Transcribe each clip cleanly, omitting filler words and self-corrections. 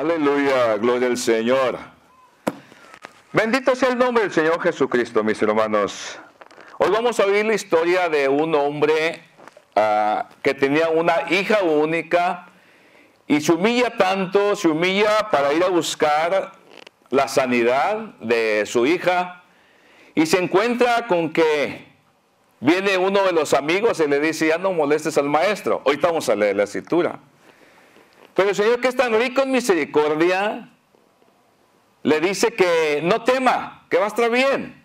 Aleluya, gloria al Señor. Bendito sea el nombre del Señor Jesucristo, mis hermanos. Hoy vamos a oír la historia de un hombre que tenía una hija única y se humilla tanto, se humilla para ir a buscar la sanidad de su hija y se encuentra con que viene uno de los amigos y le dice: ya no molestes al maestro. Ahorita vamos a leer la escritura. Pero el Señor, que es tan rico en misericordia, le dice que no tema, que va a estar bien.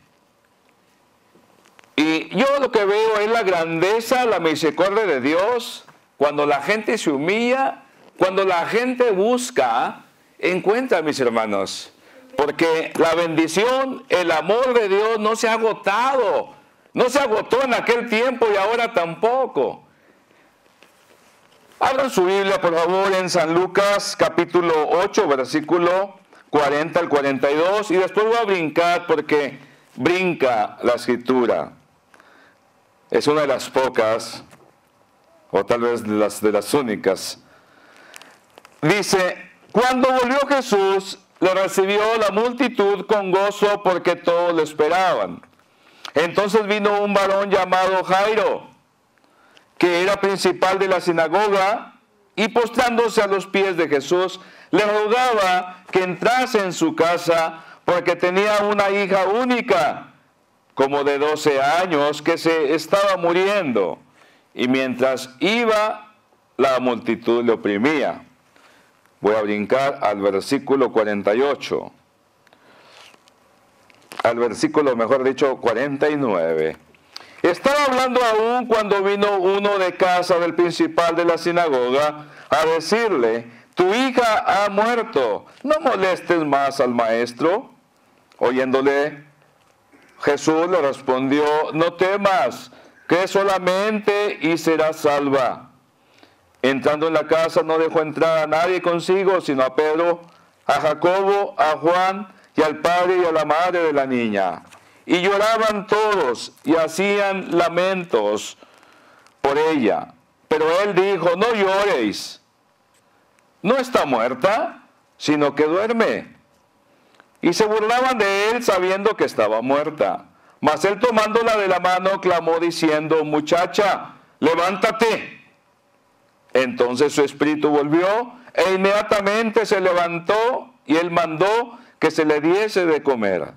Y yo lo que veo es la grandeza, la misericordia de Dios. Cuando la gente se humilla, cuando la gente busca, encuentra, mis hermanos. Porque la bendición, el amor de Dios no se ha agotado. No se agotó en aquel tiempo y ahora tampoco. Abran su Biblia, por favor, en San Lucas, capítulo 8, versículo 40 al 42. Y después voy a brincar porque brinca la escritura. Es una de las pocas, o tal vez de las únicas. Dice: cuando volvió Jesús, le recibió la multitud con gozo porque todos lo esperaban. Entonces vino un varón llamado Jairo, que era principal de la sinagoga, y postrándose a los pies de Jesús, le rogaba que entrase en su casa, porque tenía una hija única, como de 12 años, que se estaba muriendo. Y mientras iba, la multitud le oprimía. Voy a brincar al versículo 48. Al versículo, mejor dicho, 49. Estaba hablando aún cuando vino uno de casa del principal de la sinagoga a decirle: tu hija ha muerto, no molestes más al maestro. Oyéndole, Jesús le respondió: no temas, cree solamente y serás salva. Entrando en la casa no dejó entrar a nadie consigo, sino a Pedro, a Jacobo, a Juan y al padre y a la madre de la niña. Y lloraban todos y hacían lamentos por ella. Pero él dijo: no lloréis, no está muerta, sino que duerme. Y se burlaban de él sabiendo que estaba muerta. Mas él, tomándola de la mano, clamó diciendo: muchacha, levántate. Entonces su espíritu volvió e inmediatamente se levantó, y él mandó que se le diese de comer.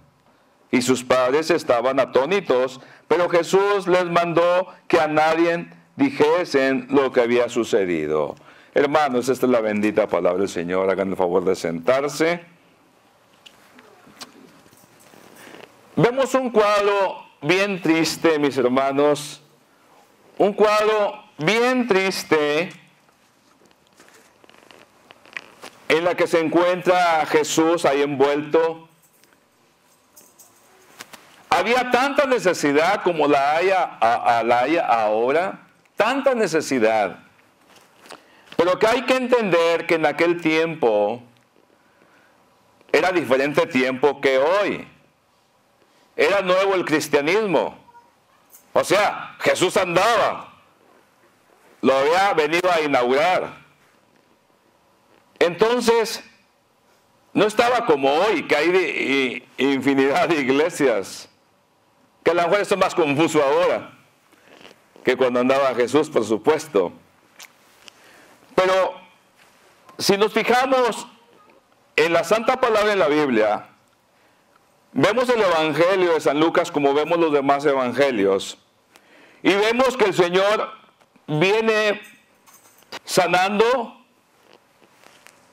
Y sus padres estaban atónitos, pero Jesús les mandó que a nadie dijesen lo que había sucedido. Hermanos, esta es la bendita palabra del Señor. Hagan el favor de sentarse. Vemos un cuadro bien triste, mis hermanos. Un cuadro bien triste en la que se encuentra Jesús ahí envuelto. Había tanta necesidad como la hay ahora, tanta necesidad. Pero que hay que entender que en aquel tiempo era diferente tiempo que hoy. Era nuevo el cristianismo. O sea, Jesús andaba, lo había venido a inaugurar. Entonces, no estaba como hoy, que hay infinidad de iglesias. Que a lo mejor esto es más confuso ahora que cuando andaba Jesús, por supuesto. Pero si nos fijamos en la santa palabra en la Biblia, vemos el Evangelio de San Lucas como vemos los demás evangelios. Y vemos que el Señor viene sanando,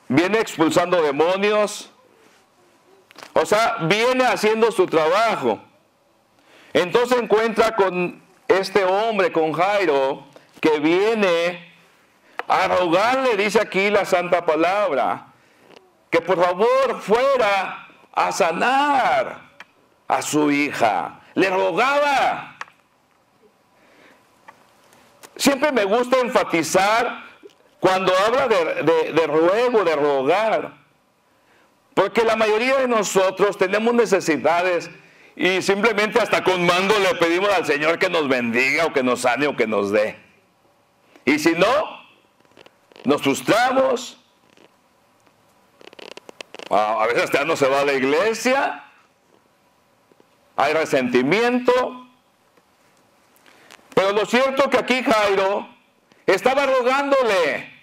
viene expulsando demonios. O sea, viene haciendo su trabajo. Entonces encuentra con este hombre, con Jairo, que viene a rogarle, dice aquí la santa palabra, que por favor fuera a sanar a su hija. Le rogaba. Siempre me gusta enfatizar cuando habla de ruego, de rogar, porque la mayoría de nosotros tenemos necesidades y simplemente hasta con mando le pedimos al Señor que nos bendiga o que nos sane o que nos dé. Y si no, nos frustramos, A veces hasta no se va a la iglesia. Hay resentimiento. Pero lo cierto es que aquí Jairo estaba rogándole.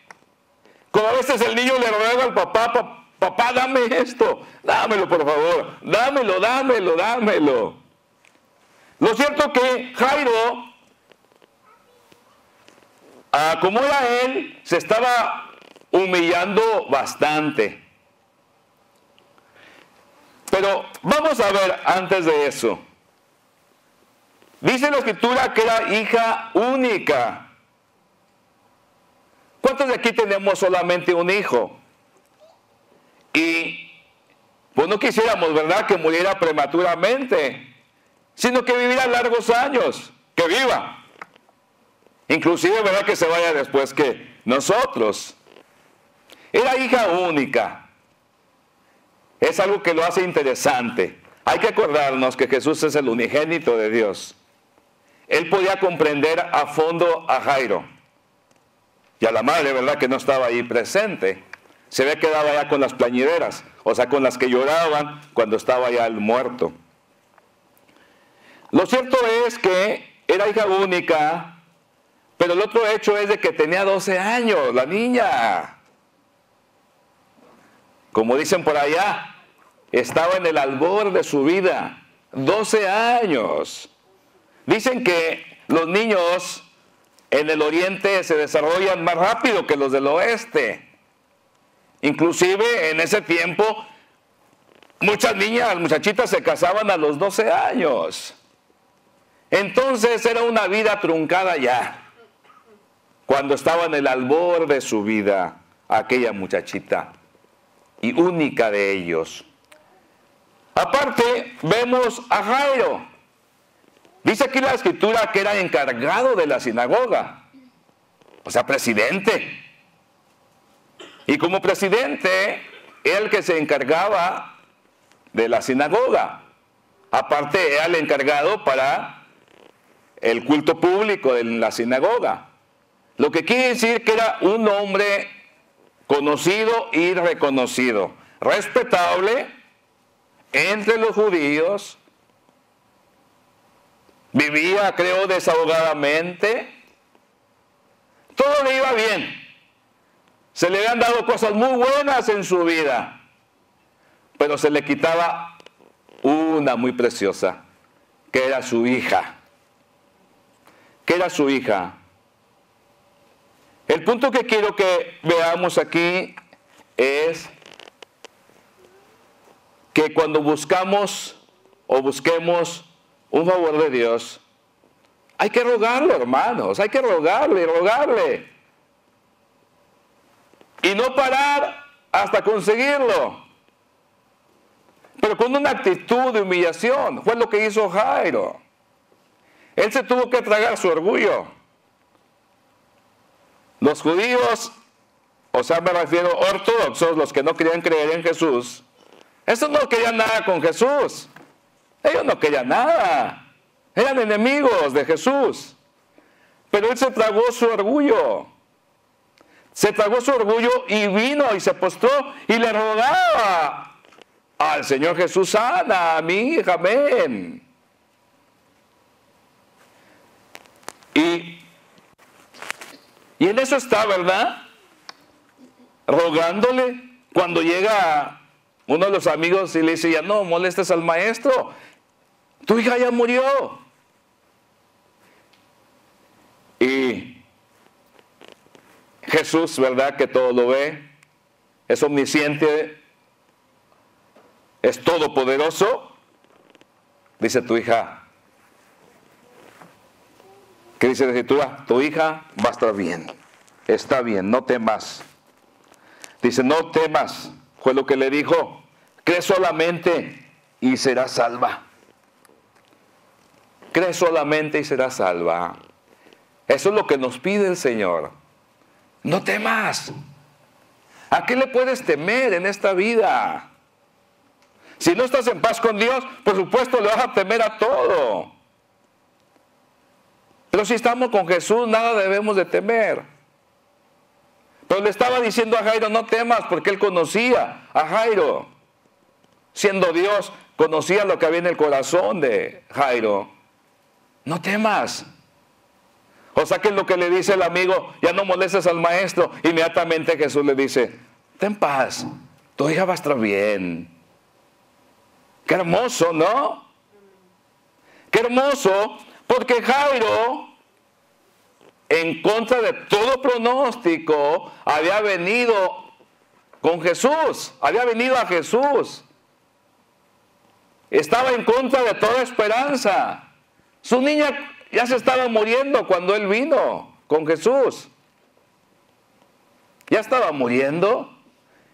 Como a veces el niño le ruega al papá, papá, dame esto, dámelo por favor, dámelo, dámelo, dámelo. Lo cierto es que Jairo, como era él, se estaba humillando bastante. Pero vamos a ver antes de eso. Dice la Escritura que era hija única. ¿Cuántos de aquí tenemos solamente un hijo? Y pues no quisiéramos, ¿verdad?, que muriera prematuramente, sino que viviera largos años, que viva. Inclusive, ¿verdad?, que se vaya después que nosotros. Era hija única. Es algo que lo hace interesante. Hay que acordarnos que Jesús es el unigénito de Dios. Él podía comprender a fondo a Jairo. Y a la madre, ¿verdad?, que no estaba ahí presente. Se había quedado allá con las plañideras, o sea, con las que lloraban cuando estaba ya el muerto. Lo cierto es que era hija única, pero el otro hecho es de que tenía 12 años, la niña. Como dicen por allá, estaba en el albor de su vida, 12 años. Dicen que los niños en el oriente se desarrollan más rápido que los del oeste. Inclusive en ese tiempo, muchas niñas, muchachitas se casaban a los 12 años. Entonces era una vida truncada ya, cuando estaba en el albor de su vida, aquella muchachita, y única de ellos. Aparte, vemos a Jairo. Dice aquí la Escritura que era encargado de la sinagoga, o sea, presidente. Y como presidente, él que se encargaba de la sinagoga. Aparte, era el encargado para el culto público en la sinagoga. Lo que quiere decir que era un hombre conocido y reconocido, respetable entre los judíos. Vivía, creo, desahogadamente. Todo le iba bien. Se le habían dado cosas muy buenas en su vida, pero se le quitaba una muy preciosa, que era su hija. Que era su hija. El punto que quiero que veamos aquí es que cuando buscamos o busquemos un favor de Dios, hay que rogarlo, hermanos, hay que rogarle, rogarle. Y no parar hasta conseguirlo. Pero con una actitud de humillación. Fue lo que hizo Jairo. Él se tuvo que tragar su orgullo. Los judíos, o sea, me refiero ortodoxos, los que no querían creer en Jesús, esos no querían nada con Jesús. Ellos no querían nada. Eran enemigos de Jesús. Pero él se tragó su orgullo. Se tragó su orgullo y vino y se postró y le rogaba al Señor Jesús: sana a mi hija, amén. Y en eso está, ¿verdad? Rogándole. Cuando llega uno de los amigos y le dice: ya no molestes al maestro, tu hija ya murió. Y Jesús, ¿verdad?, que todo lo ve, es omnisciente, es todopoderoso, dice: tu hija, ¿qué dice la Escritura? Tu hija va a estar bien, está bien, no temas. Dice: no temas, fue lo que le dijo, cree solamente y serás salva. Cree solamente y serás salva. Eso es lo que nos pide el Señor. No temas. ¿A qué le puedes temer en esta vida? Si no estás en paz con Dios, por supuesto le vas a temer a todo. Pero si estamos con Jesús, nada debemos de temer. Pero le estaba diciendo a Jairo: no temas, porque él conocía a Jairo. siendo Dios, conocía lo que había en el corazón de Jairo. No temas. O sea que lo que le dice el amigo, ya no molestes al maestro. Inmediatamente Jesús le dice, ten paz, tu hija va a estar bien. Qué hermoso, ¿no? Qué hermoso, porque Jairo, en contra de todo pronóstico, había venido con Jesús, había venido a Jesús. Estaba en contra de toda esperanza. Su niña ya se estaba muriendo cuando él vino con Jesús. Ya estaba muriendo.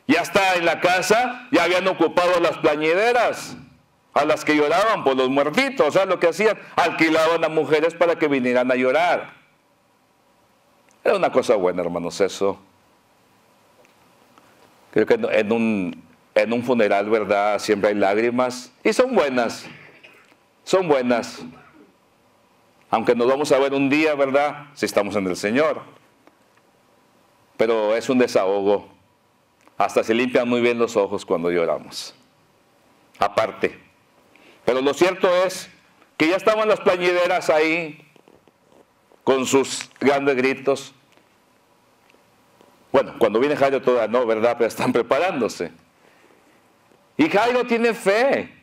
Ya está en la casa, ya habían ocupado las plañideras a las que lloraban por los muertitos. O sea, lo que hacían, alquilaban a mujeres para que vinieran a llorar. Era una cosa buena, hermanos, eso. Creo que en un funeral, ¿verdad? Siempre hay lágrimas. Y son buenas. Son buenas. Aunque nos vamos a ver un día, ¿verdad? Si estamos en el Señor. Pero es un desahogo. Hasta se limpian muy bien los ojos cuando lloramos. Aparte. Pero lo cierto es que ya estaban las plañideras ahí con sus grandes gritos. Bueno, cuando viene Jairo toda no, ¿verdad? Pero están preparándose. Y Jairo tiene fe.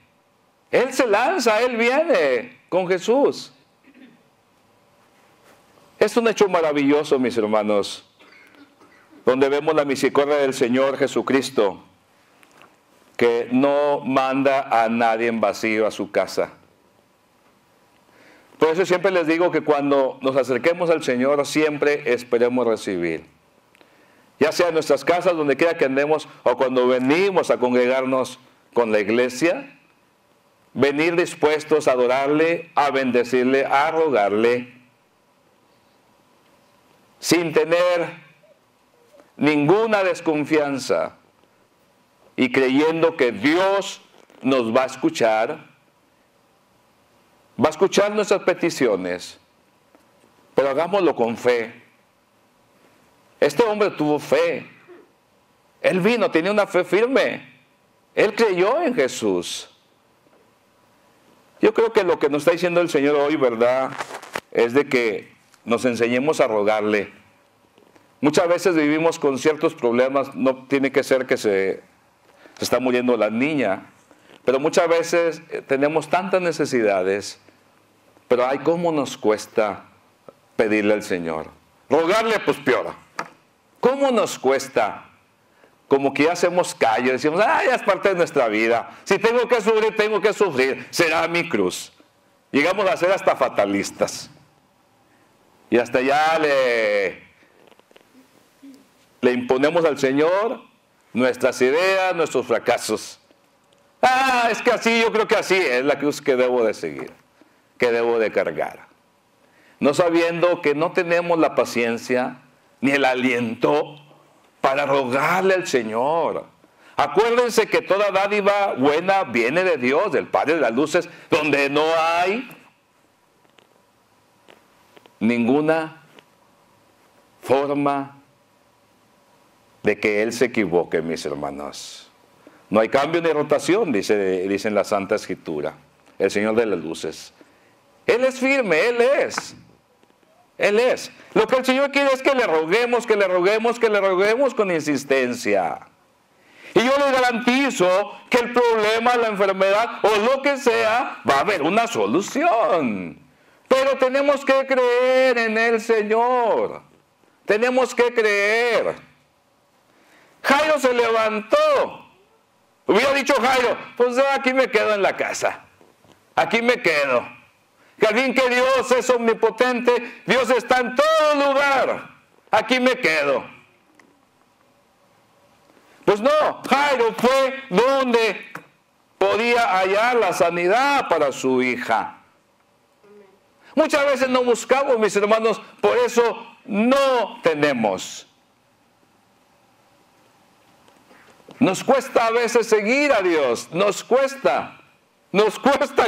Él se lanza, él viene con Jesús. Es un hecho maravilloso, mis hermanos, donde vemos la misericordia del Señor Jesucristo, que no manda a nadie en vacío a su casa. Por eso siempre les digo que cuando nos acerquemos al Señor, siempre esperemos recibir. Ya sea en nuestras casas, donde quiera que andemos, o cuando venimos a congregarnos con la iglesia, venir dispuestos a adorarle, a bendecirle, a rogarle, sin tener ninguna desconfianza y creyendo que Dios nos va a escuchar nuestras peticiones, pero hagámoslo con fe. Este hombre tuvo fe. Él vino, tenía una fe firme. Él creyó en Jesús. Yo creo que lo que nos está diciendo el Señor hoy, ¿verdad?, es de que nos enseñemos a rogarle. Muchas veces vivimos con ciertos problemas, no tiene que ser que se está muriendo la niña, pero muchas veces tenemos tantas necesidades, pero ay, cómo nos cuesta pedirle al Señor. Rogarle, pues peor. ¿Cómo nos cuesta? Como que ya hacemos callo, decimos, ya es parte de nuestra vida. Si tengo que sufrir, tengo que sufrir. Será mi cruz. Llegamos a ser hasta fatalistas. Y hasta ya le imponemos al Señor nuestras ideas, nuestros fracasos. Es que así, yo creo que así es la cruz que debo de seguir, que debo de cargar. No sabiendo que no tenemos la paciencia ni el aliento para rogarle al Señor. Acuérdense que toda dádiva buena viene de Dios, del Padre de las luces, donde no hay ninguna forma de que Él se equivoque, mis hermanos. No hay cambio ni rotación, dice en la Santa Escritura, el Señor de las luces. Él es firme, Él es. Él es. Lo que el Señor quiere es que le roguemos, que le roguemos, que le roguemos con insistencia. Y yo le garantizo que el problema, la enfermedad o lo que sea, va a haber una solución. Pero tenemos que creer en el Señor. Tenemos que creer. Jairo se levantó. Hubiera dicho Jairo, pues aquí me quedo en la casa. Aquí me quedo. Que al fin que Dios es omnipotente, Dios está en todo lugar. Aquí me quedo. Pues no, Jairo fue donde podía hallar la sanidad para su hija. Muchas veces no buscamos, mis hermanos, por eso no tenemos. Nos cuesta a veces seguir a Dios, nos cuesta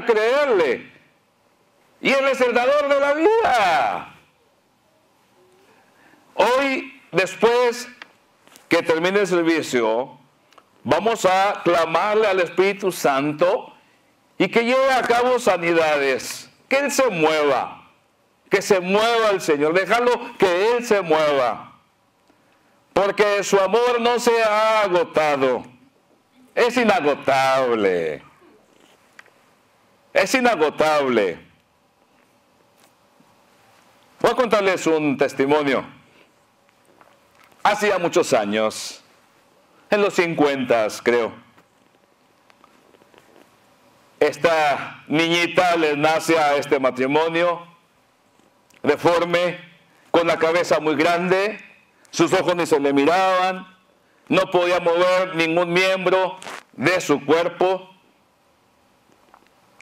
creerle. Y Él es el dador de la vida. Hoy, después que termine el servicio, Vamos a clamarle al Espíritu Santo y que lleve a cabo sanidades. Que Él se mueva. Que se mueva el Señor. Dejarlo que Él se mueva. Porque su amor no se ha agotado. Es inagotable. Es inagotable. Voy a contarles un testimonio. Hacía muchos años, en los 50 creo, esta niñita le nace a este matrimonio, deforme, con la cabeza muy grande, sus ojos ni se le miraban, no podía mover ningún miembro de su cuerpo.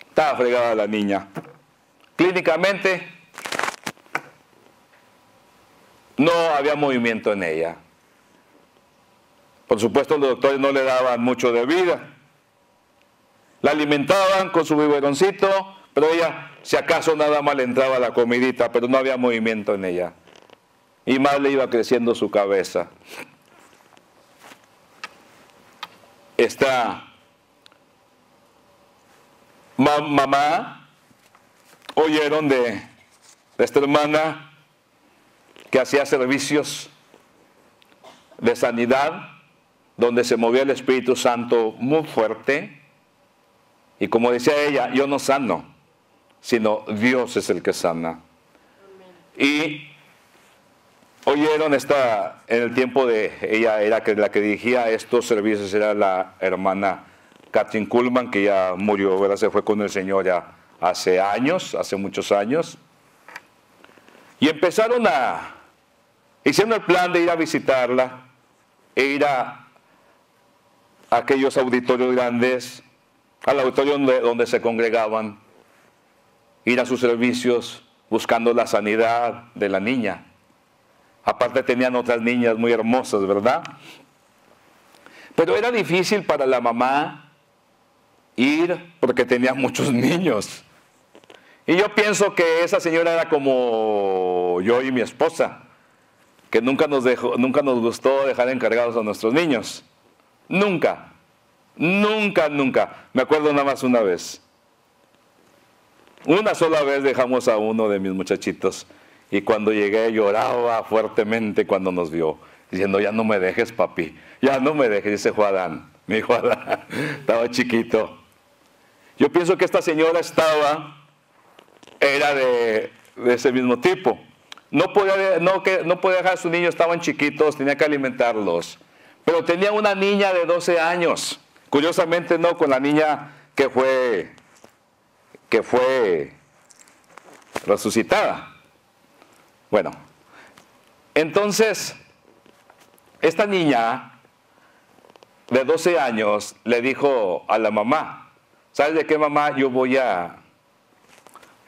Estaba fregada la niña. Clínicamente, no había movimiento en ella. Por supuesto, los doctores no le daban mucho de vida. La alimentaban con su biberoncito, pero ella, si acaso nada más le entraba la comidita, pero no había movimiento en ella. Y más le iba creciendo su cabeza. Esta mamá oyeron de esta hermana que hacía servicios de sanidad, donde se movía el Espíritu Santo muy fuerte. Y como decía ella, yo no sano, sino Dios es el que sana. Y oyeron en el tiempo de ella, era la que dirigía estos servicios, era la hermana Katrin Kuhlman, que ya murió, ¿verdad? Se fue con el Señor ya hace muchos años. Y hicieron el plan de ir a visitarla, e ir a aquellos auditorios grandes, al auditorio donde se congregaban, ir a sus servicios buscando la sanidad de la niña. Aparte tenían otras niñas muy hermosas, ¿verdad? Pero era difícil para la mamá ir porque tenía muchos niños. Y yo pienso que esa señora era como yo y mi esposa, que nunca nos gustó dejar encargados a nuestros niños. Nunca. Me acuerdo nada más una vez. Una sola vez dejamos a uno de mis muchachitos y cuando llegué lloraba fuertemente cuando nos vio, diciendo, ya no me dejes, papi, ya no me dejes, dice Juan, mi hijo Adán, estaba chiquito. Yo pienso que esta señora era de ese mismo tipo. No podía dejar a sus niños, estaban chiquitos, tenía que alimentarlos. Pero tenía una niña de 12 años. Curiosamente no con la niña que fue resucitada. Bueno, entonces, esta niña de 12 años le dijo a la mamá, ¿sabes de qué, mamá? Yo voy a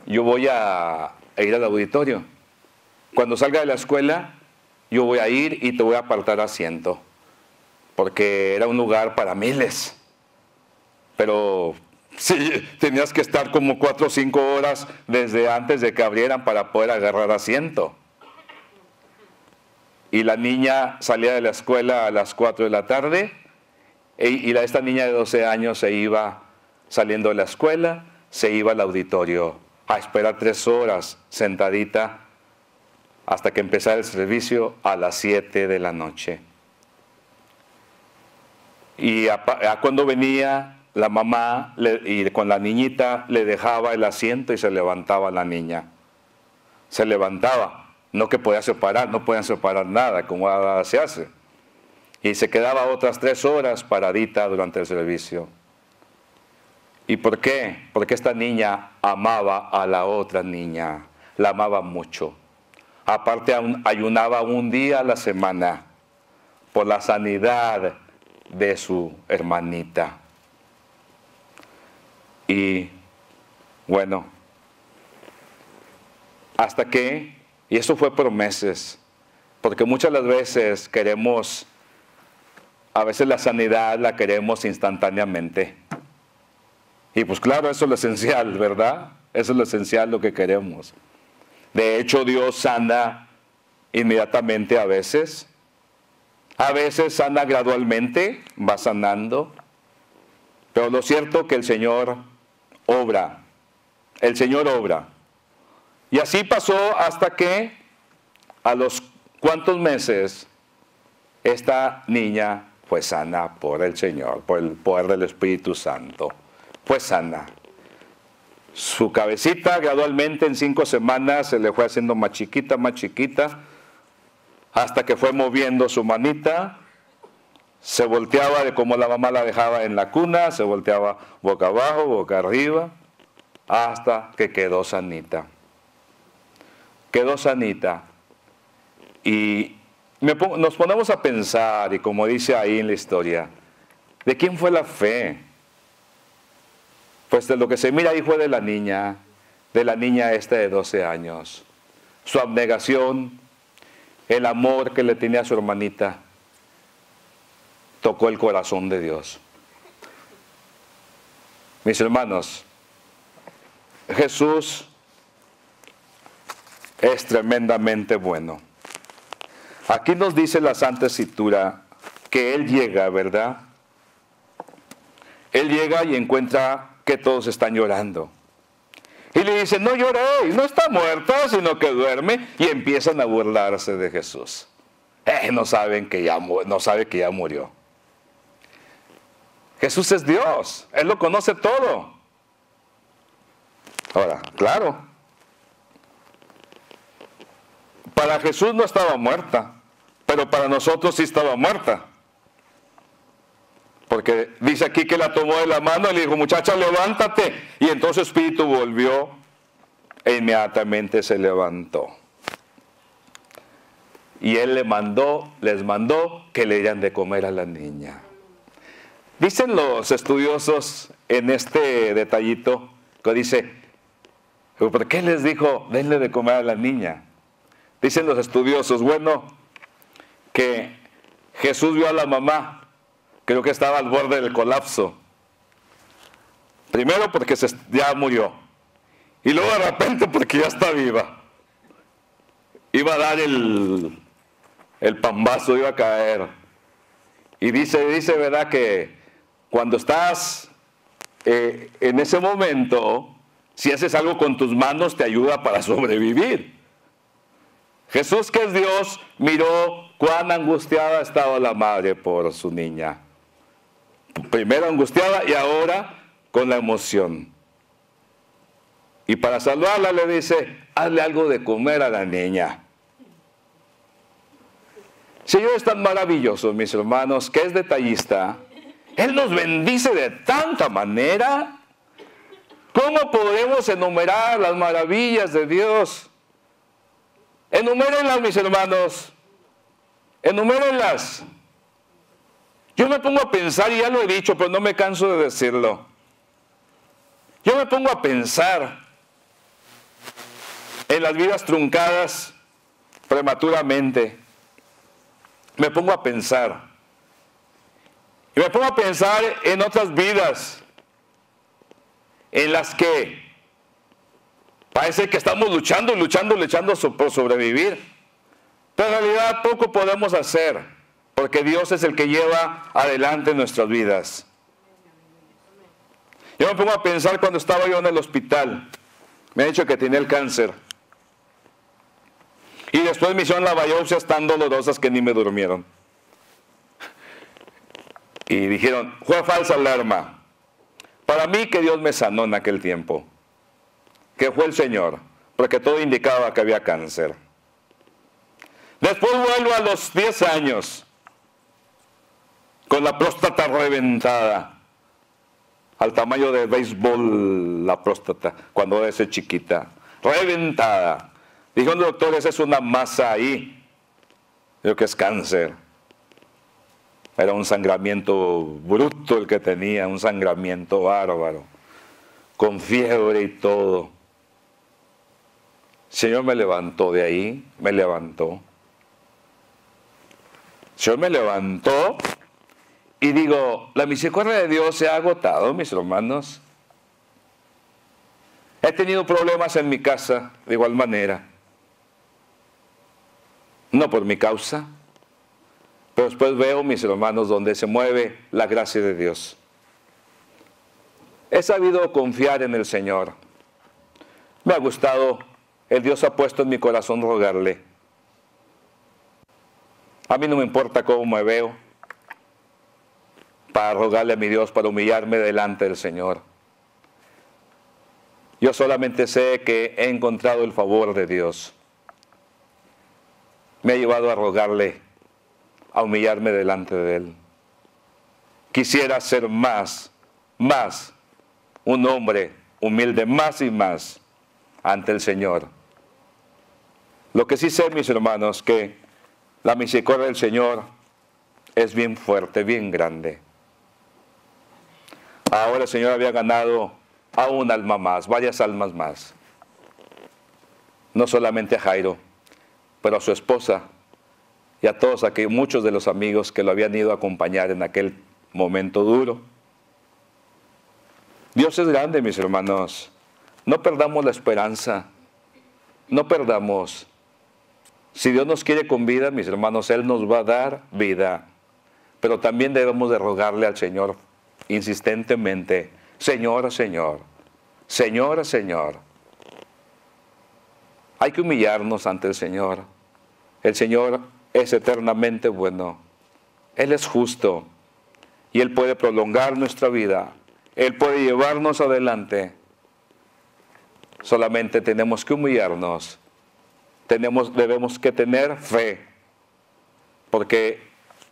ir al auditorio. Cuando salga de la escuela, yo voy a ir y te voy a apartar asiento. Porque era un lugar para miles. Pero sí, tenías que estar como 4 o 5 horas desde antes de que abrieran para poder agarrar asiento. Y la niña salía de la escuela a las 4 de la tarde. Y esta niña de 12 años se iba saliendo de la escuela, se iba al auditorio a esperar 3 horas sentadita hasta que empezara el servicio a las 7 de la noche. Y cuando venía la mamá y con la niñita le dejaba el asiento y se levantaba la niña. Se levantaba, no que podía separar, no podían separar nada como ahora se hace. Y se quedaba otras 3 horas paradita durante el servicio. ¿Y por qué? Porque esta niña amaba a la otra niña, la amaba mucho. Aparte ayunaba un día a la semana por la sanidad de su hermanita. Y bueno, hasta que, y eso fue por meses, porque muchas de las veces a veces la sanidad la queremos instantáneamente. Y pues claro, eso es lo esencial, ¿verdad? Eso es lo esencial, lo que queremos. De hecho, Dios sana inmediatamente a veces. A veces sana gradualmente, va sanando. Pero lo cierto es que el Señor obra. El Señor obra. Y así pasó hasta que a los cuantos meses esta niña fue sana por el Señor, por el poder del Espíritu Santo. Fue sana. Su cabecita gradualmente en 5 semanas se le fue haciendo más chiquita, hasta que fue moviendo su manita. Se volteaba de como la mamá la dejaba en la cuna, se volteaba boca abajo, boca arriba, hasta que quedó sanita. Quedó sanita. Y nos ponemos a pensar, y como dice ahí en la historia, ¿de quién fue la fe? Pues de lo que se mira ahí fue de la niña esta de 12 años. Su abnegación, el amor que le tenía a su hermanita, tocó el corazón de Dios. Mis hermanos, Jesús es tremendamente bueno. Aquí nos dice la Santa Escritura que Él llega, ¿verdad? Él llega y encuentra que todos están llorando. Y le dicen, no lloréis, no está muerta, sino que duerme. Y empiezan a burlarse de Jesús. No sabe que ya murió. Jesús es Dios, Él lo conoce todo. Ahora, claro, para Jesús no estaba muerta, pero para nosotros sí estaba muerta. Porque dice aquí que la tomó de la mano y le dijo, muchacha, levántate. Y entonces el espíritu volvió e inmediatamente se levantó. Y él les mandó que le dieran de comer a la niña. Dicen los estudiosos en este detallito, que dice, ¿por qué les dijo, denle de comer a la niña? Dicen los estudiosos, bueno, que Jesús vio a la mamá, creo que estaba al borde del colapso. Primero porque ya murió. Y luego de repente porque ya está viva. Iba a dar el pambazo, iba a caer. Y dice, ¿verdad? Que cuando estás en ese momento, si haces algo con tus manos, te ayuda para sobrevivir. Jesús, que es Dios, miró cuán angustiada estaba la madre por su niña. Primero angustiada y ahora con la emoción. Y para salvarla le dice, hazle algo de comer a la niña. Señor es tan maravilloso, mis hermanos, que es detallista. Él nos bendice de tanta manera. ¿Cómo podemos enumerar las maravillas de Dios? Enumérenlas, mis hermanos. Enumérenlas. Yo me pongo a pensar, y ya lo he dicho, pero no me canso de decirlo. Yo me pongo a pensar en las vidas truncadas prematuramente. Me pongo a pensar. Y me pongo a pensar en otras vidas en las que parece que estamos luchando por sobrevivir. Pero en realidad poco podemos hacer. Porque Dios es el que lleva adelante nuestras vidas. Yo me pongo a pensar cuando estaba yo en el hospital. Me han dicho que tenía el cáncer. Y después me hicieron las biopsias tan dolorosas que ni me durmieron. Y dijeron, fue falsa alarma. Para mí que Dios me sanó en aquel tiempo. Que fue el Señor. Porque todo indicaba que había cáncer. Después vuelvo a los 10 años. Con la próstata reventada, al tamaño de béisbol la próstata, cuando es chiquita, reventada. Dijeron, doctor, esa es una masa ahí. Digo que es cáncer. Era un sangramiento bruto el que tenía, un sangramiento bárbaro, con fiebre y todo. El Señor me levantó de ahí, me levantó. El Señor me levantó. Y digo, la misericordia de Dios se ha agotado, mis hermanos. He tenido problemas en mi casa de igual manera. No por mi causa, pero después veo, mis hermanos, donde se mueve la gracia de Dios. He sabido confiar en el Señor. Me ha gustado, el Dios ha puesto en mi corazón rogarle. A mí no me importa cómo me veo para rogarle a mi Dios, para humillarme delante del Señor. Yo solamente sé que he encontrado el favor de Dios. Me ha llevado a rogarle, a humillarme delante de Él. Quisiera ser más un hombre humilde, más y más ante el Señor. Lo que sí sé, mis hermanos, que la misericordia del Señor es bien fuerte, bien grande. Ahora el Señor había ganado a un alma más, varias almas más. No solamente a Jairo, pero a su esposa y a todos aquellos, muchos de los amigos que lo habían ido a acompañar en aquel momento duro. Dios es grande, mis hermanos. No perdamos la esperanza. No perdamos. Si Dios nos quiere con vida, mis hermanos, Él nos va a dar vida. Pero también debemos de rogarle al Señor insistentemente: Señor, Señor, Señor, Señor. Hay que humillarnos ante el Señor. El Señor es eternamente bueno. Él es justo. Y Él puede prolongar nuestra vida. Él puede llevarnos adelante. Solamente tenemos que humillarnos. Debemos que tener fe. Porque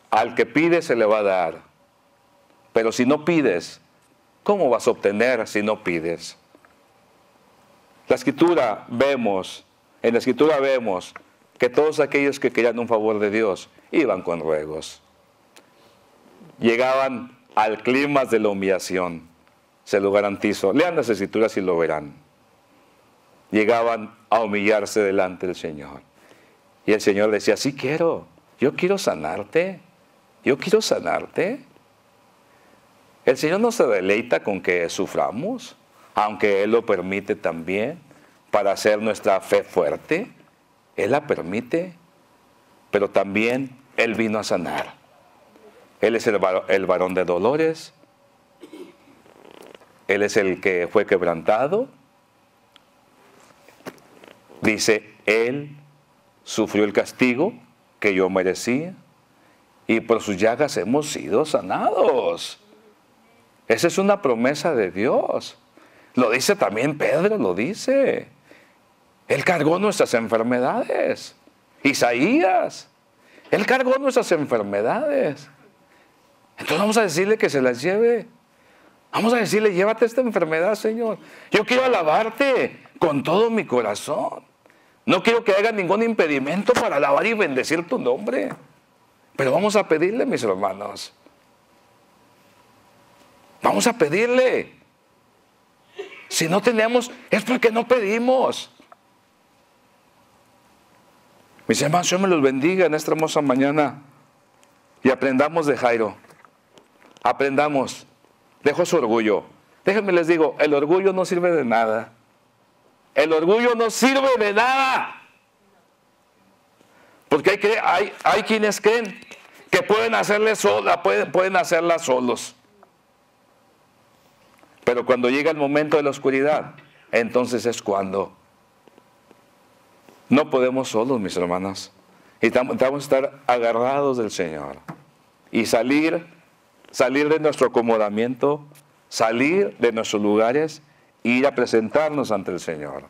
al que pide se le va a dar. Pero si no pides, ¿cómo vas a obtener si no pides? En la Escritura vemos que todos aquellos que querían un favor de Dios iban con ruegos. Llegaban al clímax de la humillación. Se lo garantizo. Lean las Escrituras y lo verán. Llegaban a humillarse delante del Señor. Y el Señor decía: sí quiero, yo quiero sanarte, yo quiero sanarte. El Señor no se deleita con que suframos, aunque Él lo permite también, para hacer nuestra fe fuerte. Él la permite, pero también Él vino a sanar. Él es el varón de dolores. Él es el que fue quebrantado. Dice: Él sufrió el castigo que yo merecía, y por sus llagas hemos sido sanados. Esa es una promesa de Dios. Lo dice también Pedro, lo dice. Él cargó nuestras enfermedades. Isaías, Él cargó nuestras enfermedades. Entonces vamos a decirle que se las lleve. Vamos a decirle: llévate esta enfermedad, Señor. Yo quiero alabarte con todo mi corazón. No quiero que haya ningún impedimento para alabar y bendecir tu nombre. Pero vamos a pedirle, mis hermanos. Vamos a pedirle. Si no tenemos, es porque no pedimos. Mis hermanos, Dios me los bendiga en esta hermosa mañana. Y aprendamos de Jairo. Aprendamos. Dejó su orgullo. Déjenme les digo, el orgullo no sirve de nada. El orgullo no sirve de nada. Porque hay quienes creen que pueden hacerla solos. Pero cuando llega el momento de la oscuridad, entonces es cuando. No podemos solos, mis hermanos. Y vamos a estar agarrados del Señor. Y salir de nuestro acomodamiento, salir de nuestros lugares e ir a presentarnos ante el Señor.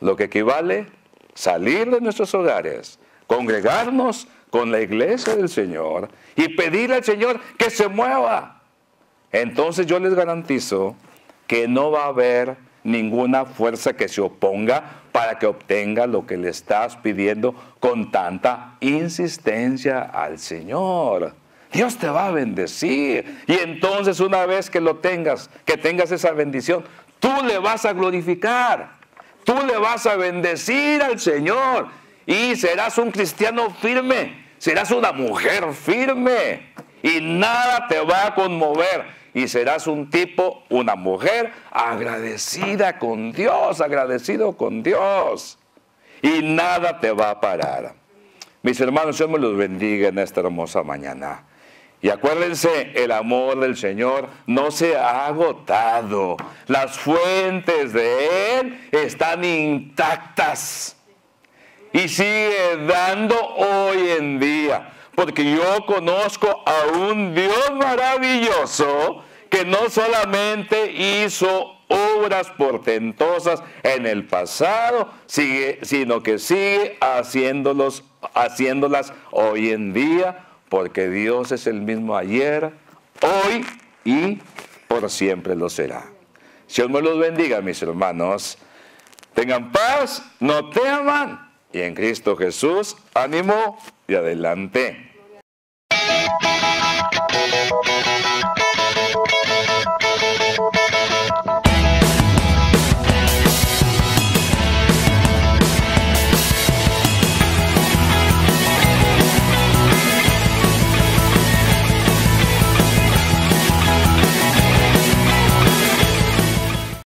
Lo que equivale salir de nuestros hogares, congregarnos con la iglesia del Señor y pedirle al Señor que se mueva. Entonces yo les garantizo que no va a haber ninguna fuerza que se oponga para que obtenga lo que le estás pidiendo con tanta insistencia al Señor. Dios te va a bendecir. Y entonces una vez que lo tengas, que tengas esa bendición, tú le vas a glorificar. Tú le vas a bendecir al Señor. Y serás un cristiano firme. Serás una mujer firme. Y nada te va a conmover. Y serás un tipo, una mujer agradecida con Dios, agradecido con Dios. Y nada te va a parar. Mis hermanos, Dios me los bendiga en esta hermosa mañana. Y acuérdense, el amor del Señor no se ha agotado. Las fuentes de Él están intactas. Y sigue dando hoy en día. Porque yo conozco a un Dios maravilloso que no solamente hizo obras portentosas en el pasado, sino que sigue haciéndolas hoy en día, porque Dios es el mismo ayer, hoy y por siempre lo será. Dios me los bendiga, mis hermanos. Tengan paz, no teman, y en Cristo Jesús, ánimo y adelante.